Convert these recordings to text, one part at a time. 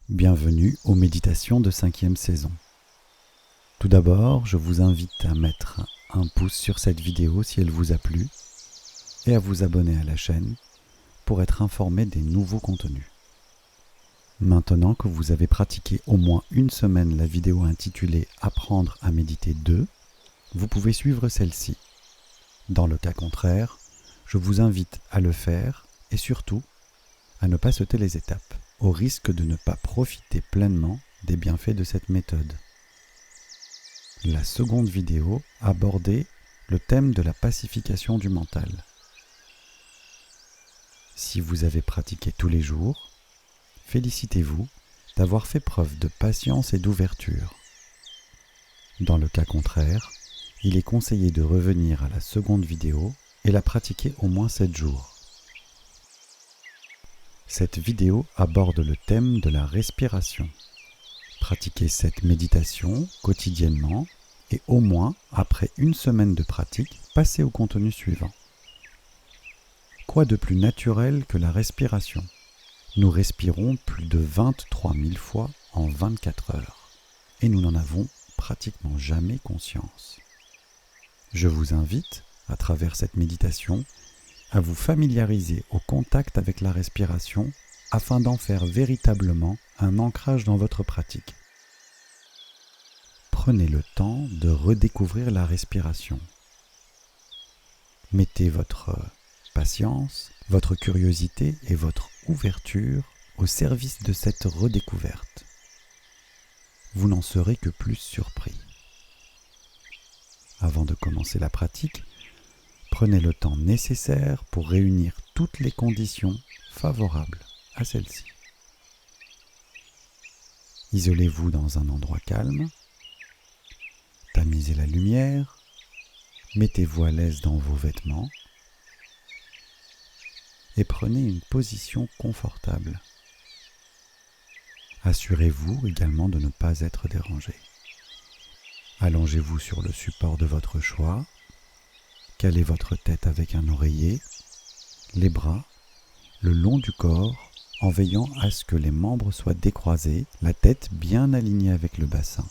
Bienvenue aux méditations de 5e saison. Tout d'abord, je vous invite à mettre un pouce sur cette vidéo si elle vous a plu et à vous abonner à la chaîne pour être informé des nouveaux contenus. Maintenant que vous avez pratiqué au moins une semaine la vidéo intitulée « Apprendre à méditer 2 », vous pouvez suivre celle-ci. Dans le cas contraire, je vous invite à le faire et surtout à ne pas sauter les étapes, au risque de ne pas profiter pleinement des bienfaits de cette méthode. La seconde vidéo abordait le thème de la pacification du mental. Si vous avez pratiqué tous les jours, félicitez-vous d'avoir fait preuve de patience et d'ouverture. Dans le cas contraire, il est conseillé de revenir à la seconde vidéo et la pratiquer au moins 7 jours. Cette vidéo aborde le thème de la respiration. Pratiquez cette méditation quotidiennement et au moins, après une semaine de pratique, passez au contenu suivant. Quoi de plus naturel que la respiration ? Nous respirons plus de 23 000 fois en 24 heures et nous n'en avons pratiquement jamais conscience. Je vous invite, à travers cette méditation, à vous familiariser au contact avec la respiration afin d'en faire véritablement un ancrage dans votre pratique. Prenez le temps de redécouvrir la respiration. Mettez votre patience, votre curiosité et votre ouverture au service de cette redécouverte. Vous n'en serez que plus surpris. Avant de commencer la pratique, prenez le temps nécessaire pour réunir toutes les conditions favorables à celle-ci. Isolez-vous dans un endroit calme, tamisez la lumière, mettez-vous à l'aise dans vos vêtements et prenez une position confortable. Assurez-vous également de ne pas être dérangé. Allongez-vous sur le support de votre choix, calez votre tête avec un oreiller, les bras le long du corps en veillant à ce que les membres soient décroisés, la tête bien alignée avec le bassin.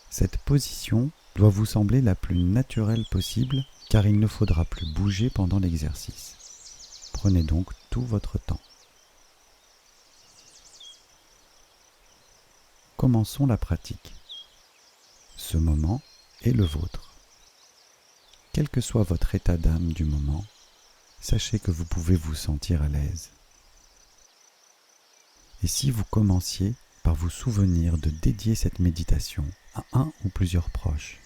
Cette position doit vous sembler la plus naturelle possible car il ne faudra plus bouger pendant l'exercice. Prenez donc tout votre temps. Commençons la pratique. Ce moment est le vôtre. Quel que soit votre état d'âme du moment, sachez que vous pouvez vous sentir à l'aise. Et si vous commenciez par vous souvenir de dédier cette méditation à un ou plusieurs proches.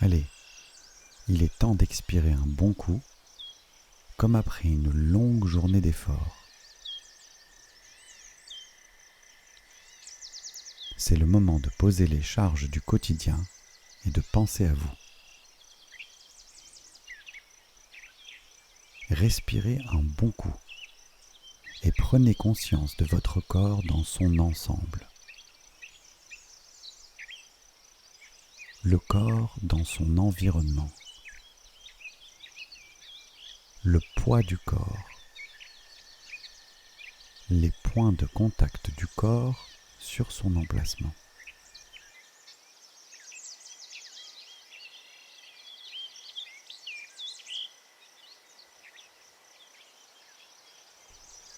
Allez, il est temps d'expirer un bon coup, comme après une longue journée d'effort. C'est le moment de poser les charges du quotidien et de penser à vous. Respirez un bon coup et prenez conscience de votre corps dans son ensemble. Le corps dans son environnement. Le poids du corps. Les points de contact du corps sur son emplacement.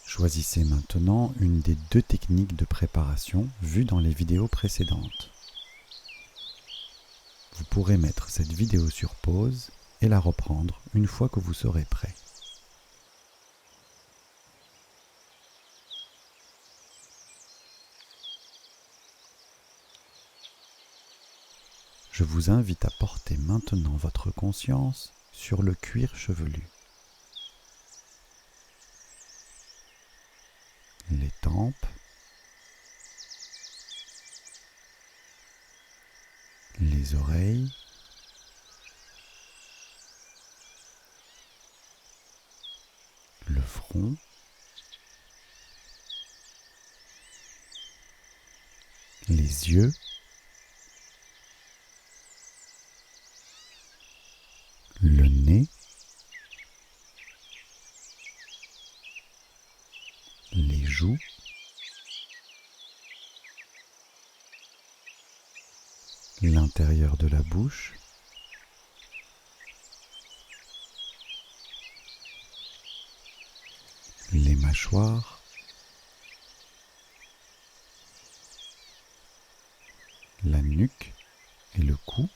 Choisissez maintenant une des 2 techniques de préparation vues dans les vidéos précédentes. Vous pourrez mettre cette vidéo sur pause et la reprendre une fois que vous serez prêt. Je vous invite à porter maintenant votre conscience sur le cuir chevelu. Les tempes, les oreilles, le front, les yeux, le nez, joue, l'intérieur de la bouche, les mâchoires, la nuque et le cou,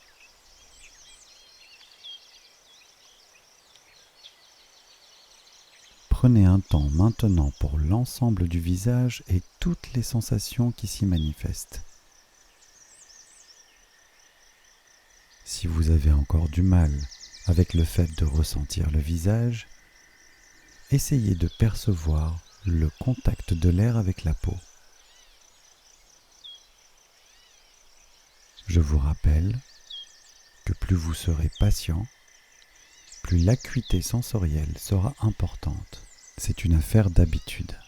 prenez un temps maintenant pour l'ensemble du visage et toutes les sensations qui s'y manifestent. Si vous avez encore du mal avec le fait de ressentir le visage, essayez de percevoir le contact de l'air avec la peau. Je vous rappelle que plus vous serez patient, plus l'acuité sensorielle sera importante. C'est une affaire d'habitude.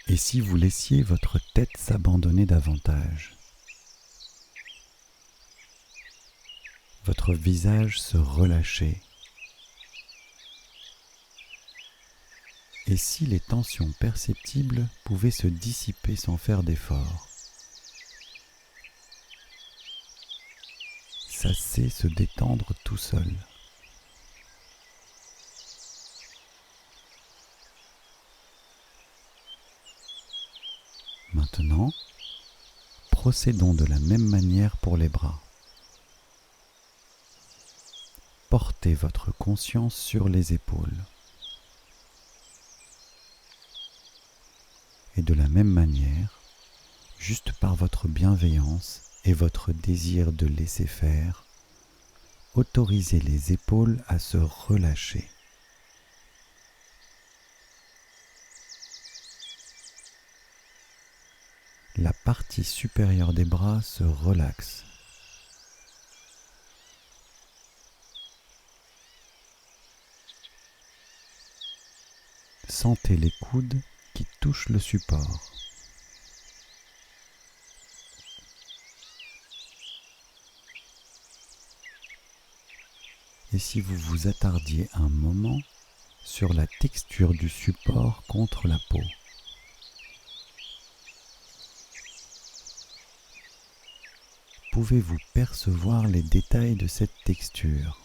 Et si vous laissiez votre tête s'abandonner davantage? Votre visage se relâchait. Et si les tensions perceptibles pouvaient se dissiper sans faire d'effort? Ça sait se détendre tout seul. Maintenant, procédons de la même manière pour les bras. Portez votre conscience sur les épaules. Et de la même manière, juste par votre bienveillance et votre désir de laisser faire, autorisez les épaules à se relâcher. La partie supérieure des bras se relaxe. Sentez les coudes qui touchent le support. Et si vous vous attardiez un moment sur la texture du support contre la peau? Pouvez-vous percevoir les détails de cette texture?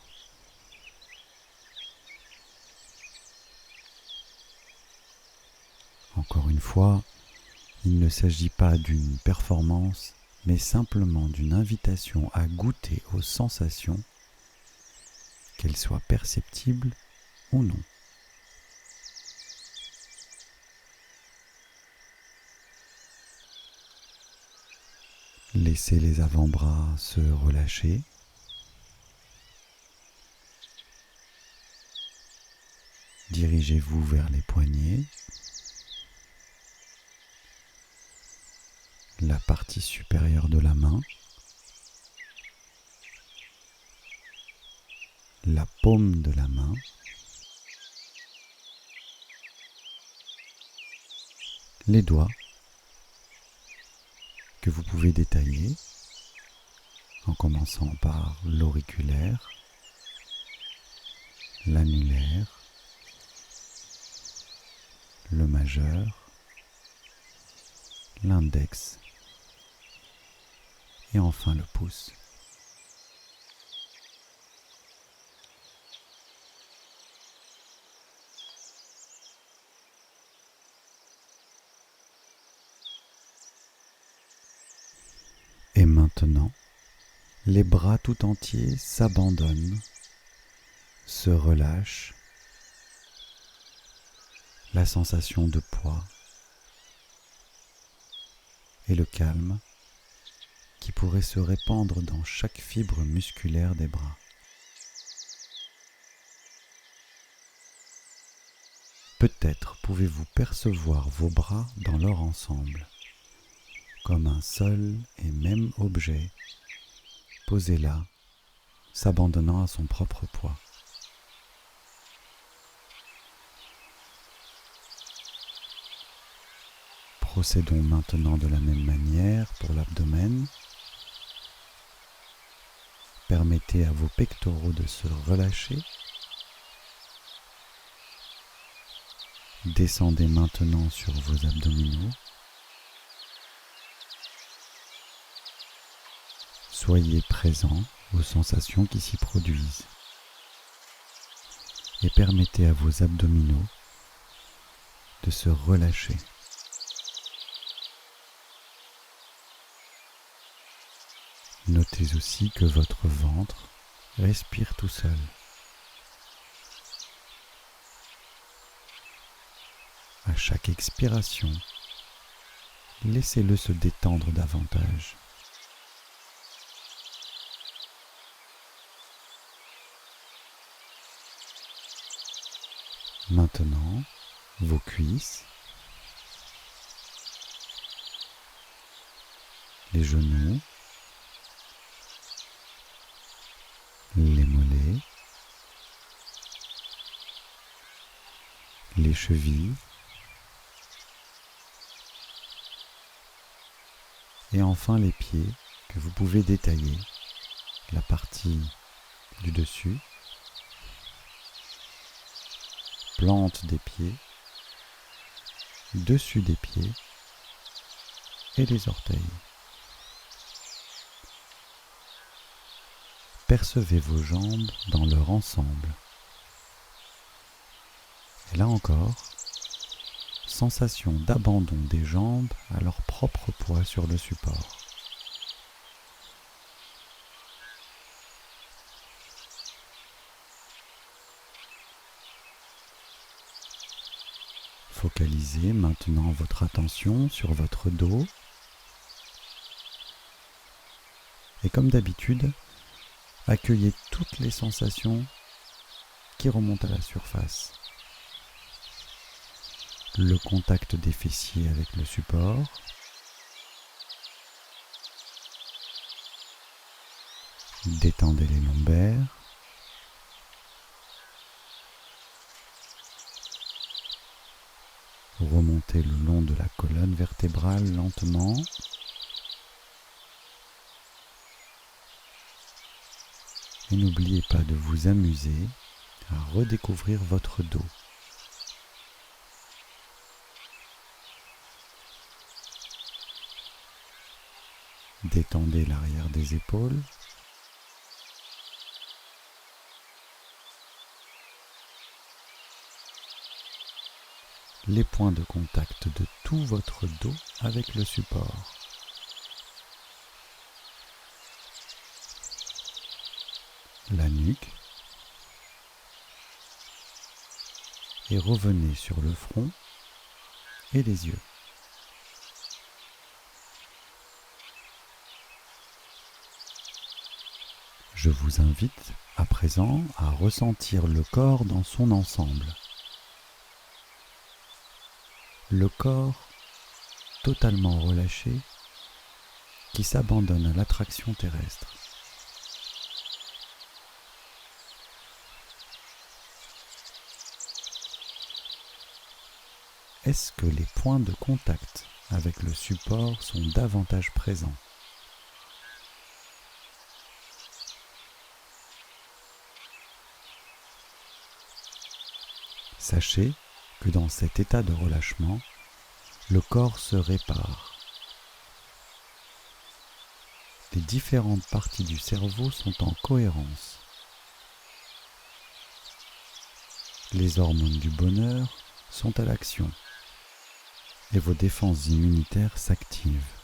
Encore une fois, il ne s'agit pas d'une performance, mais simplement d'une invitation à goûter aux sensations, qu'elles soient perceptibles ou non. Laissez les avant-bras se relâcher. Dirigez-vous vers les poignets, la partie supérieure de la main, la paume de la main, les doigts que vous pouvez détailler en commençant par l'auriculaire, l'annulaire, le majeur, l'index et enfin le pouce. Et maintenant, les bras tout entiers s'abandonnent, se relâchent, la sensation de poids et le calme qui pourrait se répandre dans chaque fibre musculaire des bras. Peut-être pouvez-vous percevoir vos bras dans leur ensemble, comme un seul et même objet, posé là, s'abandonnant à son propre poids. Procédons maintenant de la même manière pour l'abdomen. Permettez à vos pectoraux de se relâcher. Descendez maintenant sur vos abdominaux. Soyez présent aux sensations qui s'y produisent et permettez à vos abdominaux de se relâcher. Notez aussi que votre ventre respire tout seul. À chaque expiration, laissez-le se détendre davantage. Maintenant, vos cuisses, les genoux, les mollets, les chevilles et enfin les pieds que vous pouvez détailler, la partie du dessus, plante des pieds, dessus des pieds et les orteils. Percevez vos jambes dans leur ensemble. Et là encore, sensation d'abandon des jambes à leur propre poids sur le support. Focalisez maintenant votre attention sur votre dos. Et comme d'habitude, accueillez toutes les sensations qui remontent à la surface. Le contact des fessiers avec le support, détendez les lombaires, remontez le long de la colonne vertébrale lentement. Et n'oubliez pas de vous amuser à redécouvrir votre dos. Détendez l'arrière des épaules. Les points de contact de tout votre dos avec le support. La nuque. Et revenez sur le front et les yeux. Je vous invite à présent à ressentir le corps dans son ensemble. Le corps totalement relâché qui s'abandonne à l'attraction terrestre. Est-ce que les points de contact avec le support sont davantage présents ? Sachez que dans cet état de relâchement, le corps se répare. Les différentes parties du cerveau sont en cohérence. Les hormones du bonheur sont à l'action et vos défenses immunitaires s'activent.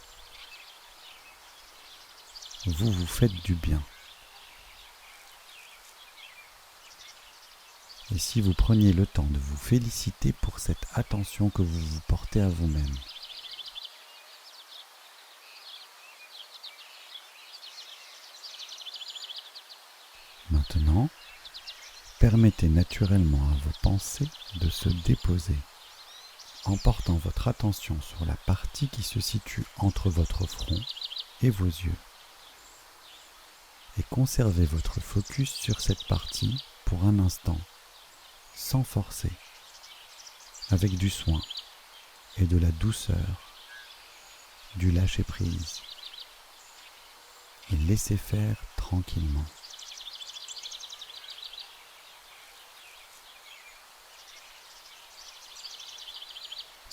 Vous vous faites du bien. Et si vous preniez le temps de vous féliciter pour cette attention que vous vous portez à vous-même. Maintenant, permettez naturellement à vos pensées de se déposer en portant votre attention sur la partie qui se situe entre votre front et vos yeux. Et conservez votre focus sur cette partie pour un instant, sans forcer, avec du soin et de la douceur, du lâcher-prise, et laissez faire tranquillement.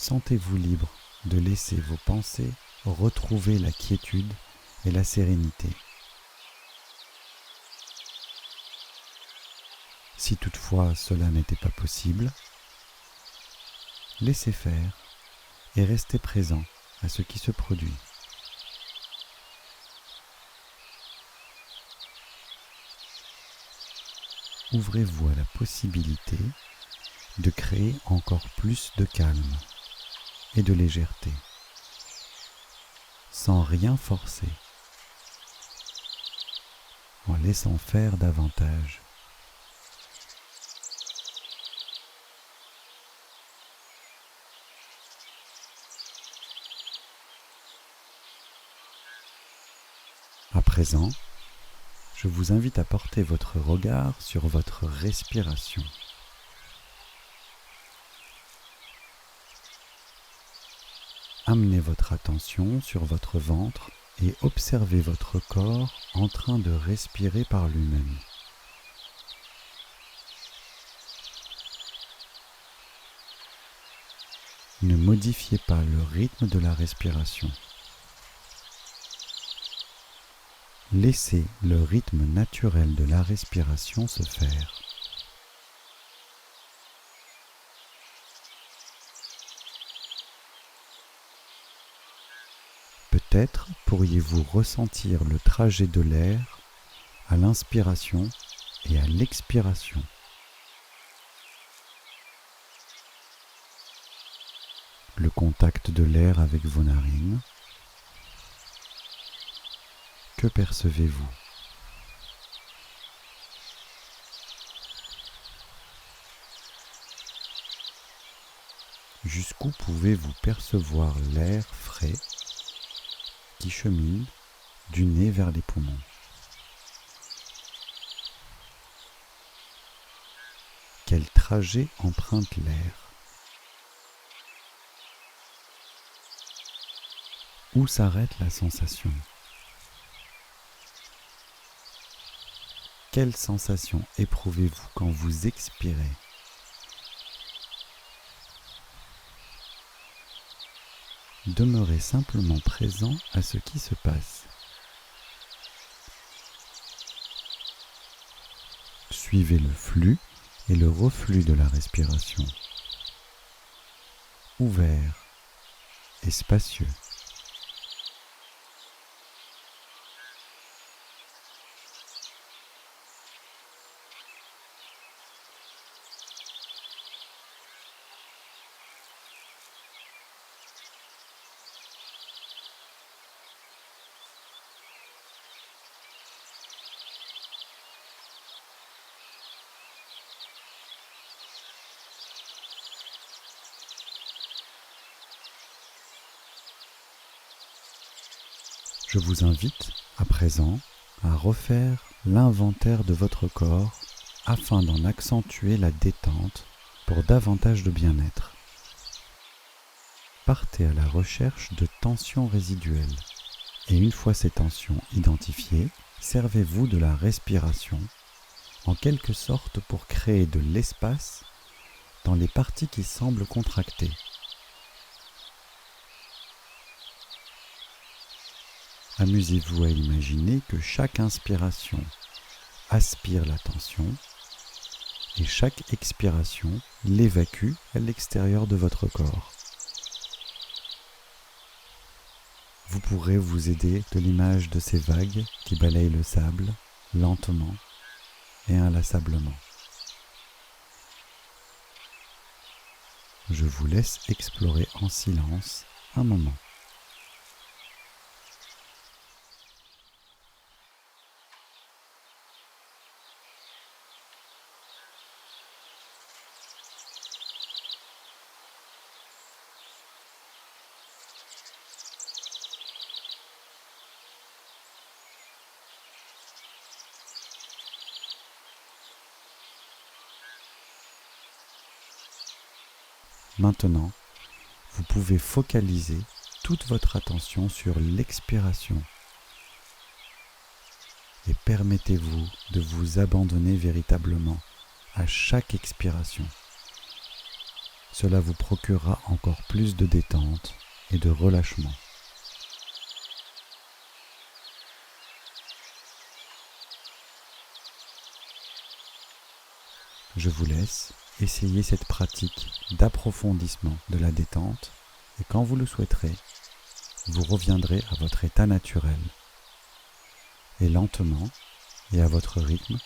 Sentez-vous libre de laisser vos pensées retrouver la quiétude et la sérénité. Si toutefois cela n'était pas possible, laissez faire et restez présent à ce qui se produit. Ouvrez-vous à la possibilité de créer encore plus de calme et de légèreté, sans rien forcer, en laissant faire davantage. À présent, je vous invite à porter votre regard sur votre respiration. Amenez votre attention sur votre ventre et observez votre corps en train de respirer par lui-même. Ne modifiez pas le rythme de la respiration. Laissez le rythme naturel de la respiration se faire. Peut-être pourriez-vous ressentir le trajet de l'air à l'inspiration et à l'expiration. Le contact de l'air avec vos narines. Que percevez-vous ? Jusqu'où pouvez-vous percevoir l'air frais qui chemine du nez vers les poumons ? Quel trajet emprunte l'air ? Où s'arrête la sensation ? Quelle sensation éprouvez-vous quand vous expirez ? Demeurez simplement présent à ce qui se passe. Suivez le flux et le reflux de la respiration. Ouvert et spacieux. Je vous invite à présent à refaire l'inventaire de votre corps afin d'en accentuer la détente pour davantage de bien-être. Partez à la recherche de tensions résiduelles et une fois ces tensions identifiées, servez-vous de la respiration en quelque sorte pour créer de l'espace dans les parties qui semblent contractées. Amusez-vous à imaginer que chaque inspiration aspire la tension et chaque expiration l'évacue à l'extérieur de votre corps. Vous pourrez vous aider de l'image de ces vagues qui balayent le sable lentement et inlassablement. Je vous laisse explorer en silence un moment. Maintenant, vous pouvez focaliser toute votre attention sur l'expiration et permettez-vous de vous abandonner véritablement à chaque expiration. Cela vous procurera encore plus de détente et de relâchement. Je vous laisse essayer cette pratique d'approfondissement de la détente et quand vous le souhaiterez, vous reviendrez à votre état naturel. Et lentement et à votre rythme,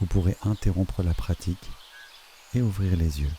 vous pourrez interrompre la pratique et ouvrir les yeux.